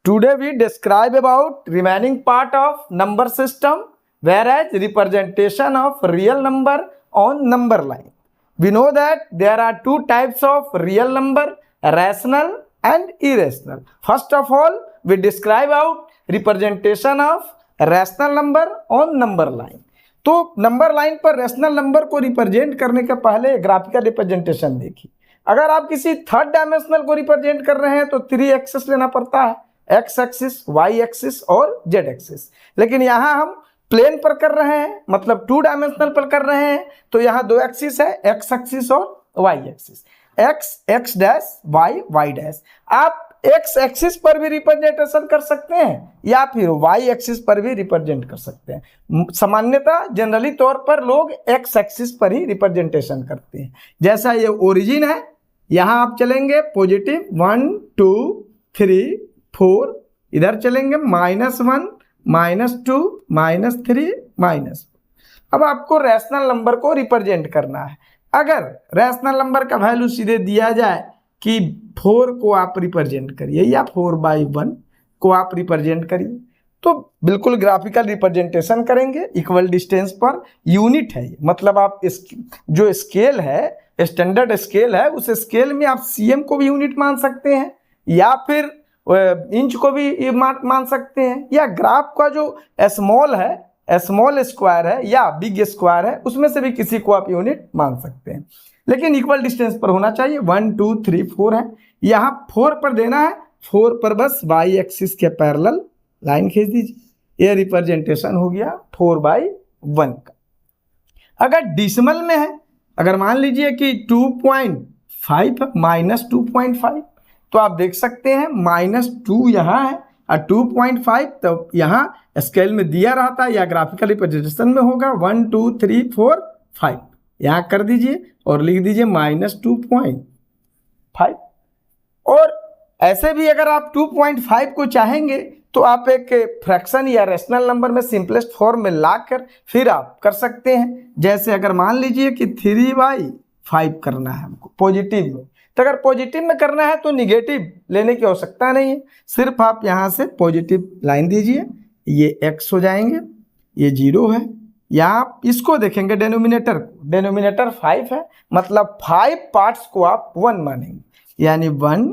Today we describe about remaining part of number system, whereas representation of real number on number line. We know that there are two types of real number, rational and irrational. First of all, we describe out representation of rational number on number line. तो number line पर rational number को represent करने के पहले graphical representation देखिए। अगर आप किसी थर्ड डायमेंशनल को रिप्रेजेंट कर रहे हैं तो 3 एक्सिस लेना पड़ता है, एक्स एक्सिस, वाई एक्सिस और जेड एक्सिस। लेकिन यहाँ हम प्लेन पर कर रहे हैं, मतलब 2 डायमेंशनल पर कर रहे हैं, तो यहाँ 2 एक्सिस है, एक्स एक्सिस और Y axis. X X dash, Y Y dash. आप एक्स एक्सिस पर भी रिप्रेजेंटेशन कर सकते हैं या फिर वाई एक्सिस पर भी रिप्रेजेंट कर सकते हैं। सामान्यतः जनरली तौर पर लोग एक्स एक्सिस पर ही रिप्रेजेंटेशन करते हैं। जैसा ये ओरिजिन है, यहाँ आप चलेंगे पॉजिटिव 1 2 3 4, इधर चलेंगे -1 -2 -3 -4। अब आपको रैशनल नंबर को रिप्रेजेंट करना है। अगर रैशनल नंबर का वैल्यू सीधे दिया जाए कि 4 को आप रिप्रेजेंट करिए या 4/1 को आप रिप्रेजेंट करिए, तो बिल्कुल ग्राफिकल रिप्रेजेंटेशन करेंगे। इक्वल डिस्टेंस पर यूनिट है, मतलब आप जो स्केल है, स्टैंडर्ड स्केल है, उस स्केल में आप सीएम को भी यूनिट मान सकते हैं या फिर इंच को भी मान सकते हैं, या ग्राफ का जो स्मॉल है, स्मॉल स्क्वायर है या बिग स्क्वायर है, उसमें से भी किसी को आप यूनिट मान सकते हैं। लेकिन इक्वल डिस्टेंस पर होना चाहिए। 1 2 3 4 है, यहाँ 4 पर देना है, 4 पर बस वाई एक्सिस के पैरेलल लाइन खींच दीजिए। ये रिप्रेजेंटेशन हो गया 4/1 का। अगर डिसिमल में है, अगर मान लीजिए कि 2.5 -2.5, तो आप देख सकते हैं -2 यहाँ है और 2.5 तो यहाँ स्केल में दिया रहता है या ग्राफिकल रिप्रेजेंटेशन में होगा 1 2 3 4 5, यहाँ कर दीजिए और लिख दीजिए -2.5। और ऐसे भी अगर आप 2.5 को चाहेंगे तो आप एक फ्रैक्शन या रैशनल नंबर में सिंपलेस्ट फॉर्म में लाकर फिर आप कर सकते हैं। जैसे अगर मान लीजिए कि 3/5 करना है हमको पॉजिटिव में, तो अगर पॉजिटिव में करना है तो निगेटिव लेने की आवश्यकता नहीं है, सिर्फ आप यहाँ से पॉजिटिव लाइन दीजिए, ये x हो जाएंगे, ये 0 है। यहाँ आप इसको देखेंगे डेनोमिनेटर को, डेनोमिनेटर 5 है, मतलब 5 पार्ट्स को आप 1 मानेंगे, यानी 1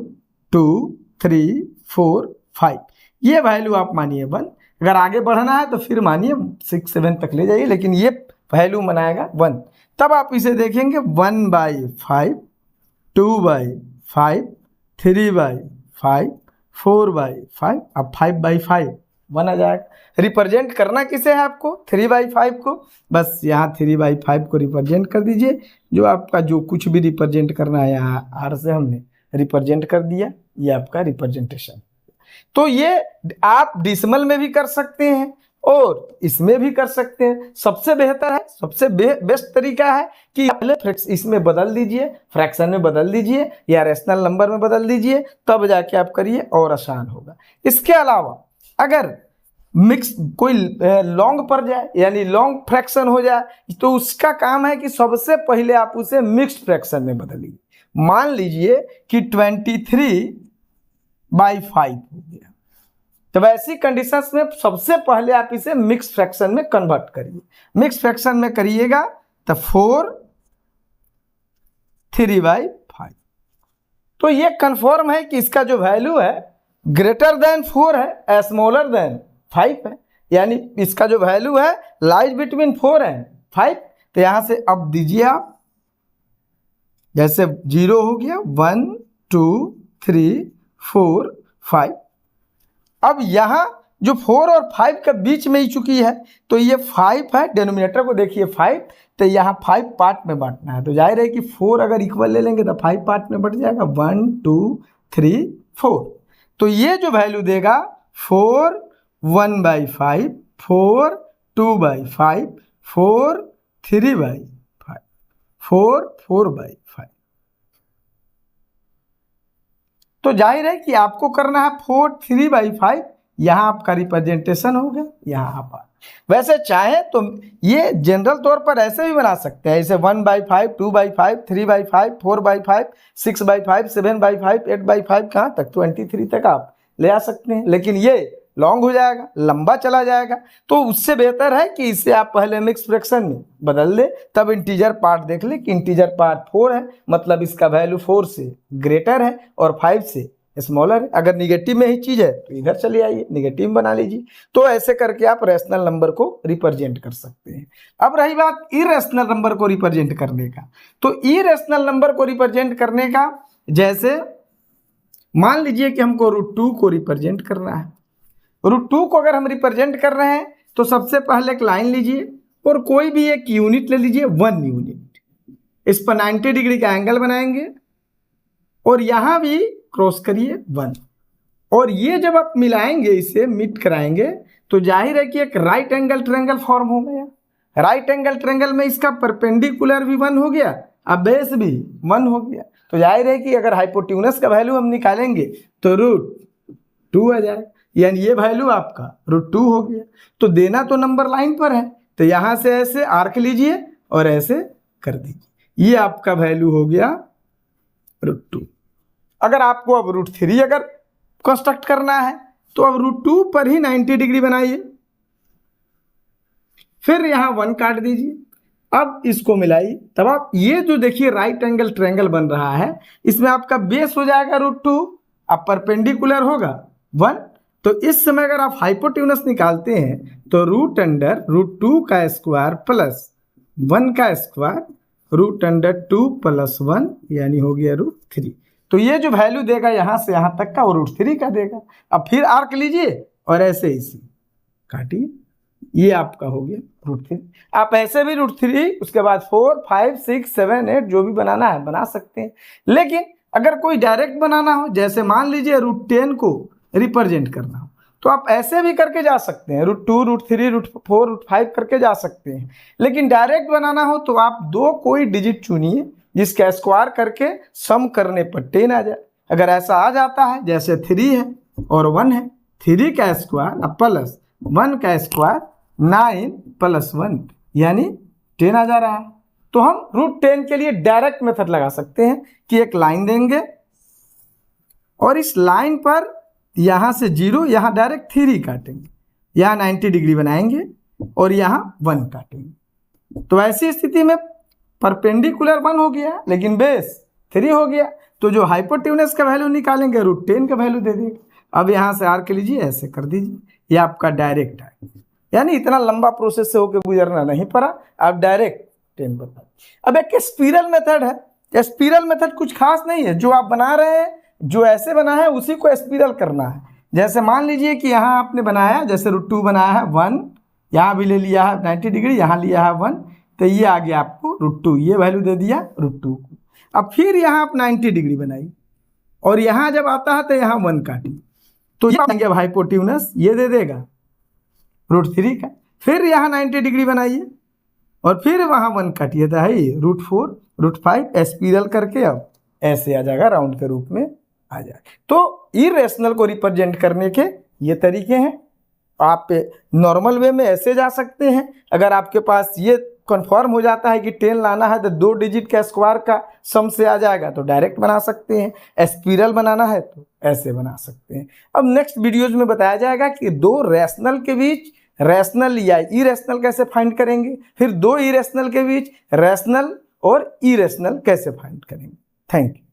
2 3 4 5, ये वैल्यू आप मानिए 1। अगर आगे बढ़ना है तो फिर मानिए 6 7 तक ले जाइए, लेकिन ये वैल्यू मनाएगा 1। तब आप इसे देखेंगे 1/5 2/5 3/5 4/5, अब 5/5 1 आ जाएगा। रिप्रेजेंट करना किसे है आपको? 3/5 को, बस यहाँ 3/5 को रिप्रेजेंट कर दीजिए। जो आपका जो कुछ भी रिप्रेजेंट करना है यहाँ आर से हमने रिप्रेजेंट कर दिया, ये आपका रिप्रेजेंटेशन। तो ये आप डिसिमल में भी कर सकते हैं और इसमें भी कर सकते हैं। सबसे बेहतर है, सबसे बेस्ट तरीका है कि पहले इसमें बदल दीजिए, फ्रैक्शन में बदल दीजिए या रैशनल नंबर में बदल दीजिए, तब जाके आप करिए और आसान होगा। इसके अलावा अगर मिक्स कोई लॉन्ग पर जाए यानी लॉन्ग फ्रैक्शन हो जाए, तो उसका काम है कि सबसे पहले आप उसे मिक्स्ड फ्रैक्शन में बदलिए। मान लीजिए कि 23/5 हो गया, तो ऐसी कंडीशंस में सबसे पहले आप इसे मिक्स फ्रैक्शन में कन्वर्ट करिए। मिक्स फ्रैक्शन में करिएगा तो 4 3/5, तो ये कंफर्म है कि इसका जो वैल्यू है ग्रेटर देन 4 है, स्मॉलर देन 5 है, यानी इसका जो वैल्यू है लाइज बिटवीन 4 एंड 5। तो यहां से अब दीजिए आप, जैसे 0 हो गया 1 2 3 4 5। अब यहाँ जो 4 और 5 के बीच में ही चुकी है, तो ये 5 है, डेनोमिनेटर को देखिए 5, तो यहाँ 5 पार्ट में बांटना है, तो जाहिर है कि 4 अगर इक्वल ले लेंगे तो 5 पार्ट में बट जाएगा 1 2 3 4। तो ये जो वैल्यू देगा 4 1/5 4 2/5 4 3/5 4 4/5। तो जाहिर है कि आपको करना है 4 3/5, यहाँ आपका रिप्रेजेंटेशन हो गया। यहाँ आप वैसे चाहे तो ये जनरल तौर पर ऐसे भी बना सकते हैं, ऐसे 1/5 2/5 3/5 4/5 6/5 7/5 8/5, कहाँ तक 23 तक आप ले आ सकते हैं, लेकिन ये लॉन्ग हो जाएगा, लंबा चला जाएगा। तो उससे बेहतर है कि इसे आप पहले मिक्स फ्रैक्शन में बदल दे, तब इंटीजर पार्ट देख ले कि इंटीजर पार्ट 4 है, मतलब इसका वैल्यू 4 से ग्रेटर है और 5 से स्मॉलर है। अगर निगेटिव में ही चीज है तो इधर चले आइए, निगेटिव बना लीजिए। तो ऐसे करके आप रैशनल नंबर को रिप्रेजेंट कर सकते हैं। अब रही बात इरेशनल नंबर को रिप्रेजेंट करने का, तो इरेशनल नंबर को रिप्रेजेंट करने का, जैसे मान लीजिए कि हमको √2 को रिप्रेजेंट करना है। √2 को अगर हम रिप्रेजेंट कर रहे हैं तो सबसे पहले एक लाइन लीजिए और कोई भी एक यूनिट ले लीजिए, 1 यूनिट। इस पर 90 डिग्री का एंगल बनाएंगे और यहां भी क्रॉस करिए 1, और ये जब आप मिलाएंगे, इसे मीट कराएंगे, तो जाहिर है कि एक राइट एंगल ट्रायंगल फॉर्म हो गया। राइट एंगल ट्रायंगल में इसका परपेंडिकुलर भी 1 हो गया, अब बेस भी 1 हो गया। तो जाहिर है कि अगर हाइपोटेन्यूस का वैल्यू हम निकालेंगे तो √2 आ जाए, यानी ये वैल्यू आपका √2 हो गया। तो देना तो नंबर लाइन पर है, तो यहां से ऐसे आर्क लीजिए और ऐसे कर दीजिए, ये आपका वैल्यू हो गया √2। अगर आपको अब √3 अगर कंस्ट्रक्ट करना है तो अब √2 पर ही 90 डिग्री बनाइए, फिर यहां 1 काट दीजिए, अब इसको मिलाइए, तब आप ये जो देखिए राइट एंगल ट्रायंगल बन रहा है, इसमें आपका बेस हो जाएगा √2, अब परपेंडिकुलर होगा 1। तो इस समय अगर आप हाइपोटेन्यूस निकालते हैं तो √2 का स्क्वायर प्लस 1 का स्क्वायर √2 प्लस 1 यानी हो गया √3। तो ये जो वैल्यू देगा यहां से यहां तक का वो √3 का देगा। अब फिर आर्क लीजिए और ऐसे इसी काटिए, ये आपका हो गया √3। आप ऐसे भी √3 उसके बाद 4, 5, 6, 7, 8 जो भी बनाना है बना सकते हैं। लेकिन अगर कोई डायरेक्ट बनाना हो, जैसे मान लीजिए √10 को रिप्रेजेंट करना हो, तो आप ऐसे भी करके जा सकते हैं, √2, √3, √4, √5 करके जा सकते हैं। लेकिन डायरेक्ट बनाना हो तो आप दो कोई डिजिट चुनिए जिसका स्क्वायर करके सम करने पर 10 आ जाए। अगर ऐसा आ जाता है, जैसे 3 है और 1 है, 3 का स्क्वायर प्लस 1 का स्क्वायर 9 प्लस 1 यानी 10 आ जा रहा है। तो हम √10 के लिए डायरेक्ट मेथड लगा सकते हैं कि एक लाइन देंगे और इस लाइन पर यहां से 0, यहां डायरेक्ट 3 काटेंगे, यहां 90 डिग्री बनाएंगे और यहां 1 काटेंगे। तो ऐसी स्थिति में परपेंडिकुलर 1 हो गया लेकिन बेस 3 हो गया, तो जो हाइपोटेन्यूस का वैल्यू निकालेंगे √10 का वैल्यू दे देगा। अब यहां से आर्क लीजिए, ऐसे कर दीजिए, ये आपका डायरेक्ट है, यानी इतना लंबा प्रोसेस से होकर गुजरना नहीं पड़ा, आप डायरेक्ट 10 बता। अब एक स्पिरल मेथड है। स्पिरल मेथड कुछ खास नहीं है, जो आप बना रहे हैं, जो ऐसे बना है उसी को स्पिरल करना है। जैसे मान लीजिए कि यहाँ आपने बनाया, जैसे √2 बनाया है 1, यहाँ भी ले लिया है 90 डिग्री, यहाँ लिया है 1, तो ये आ गया आपको √2, ये वैल्यू दे दिया √2 को। अब फिर यहाँ आप 90 डिग्री बनाई और यहाँ जब आता है तो यहाँ 1 काटी, तो ये हाइपोटेन्यूस ये दे देगा √3 का। फिर यहाँ 90 डिग्री बनाइए और फिर वहाँ 1 काटिए, तो है ये √4, √5 स्पिरल करके अब ऐसे आ जाएगा, राउंड के रूप में आ जाए। तो इरेशनल को रिप्रेजेंट करने के ये तरीके हैं। आप नॉर्मल वे में ऐसे जा सकते हैं। अगर आपके पास ये कंफर्म हो जाता है कि 10 लाना है तो 2 डिजिट का स्क्वायर का सम से आ जाएगा, तो डायरेक्ट बना सकते हैं। स्पिरल बनाना है तो ऐसे बना सकते हैं। अब नेक्स्ट वीडियोज में बताया जाएगा कि 2 रैशनल के बीच रैशनल या इरेशनल कैसे फाइंड करेंगे, फिर 2 इरेशनल के बीच रैशनल और इरेशनल कैसे फाइंड करेंगे। Thank you.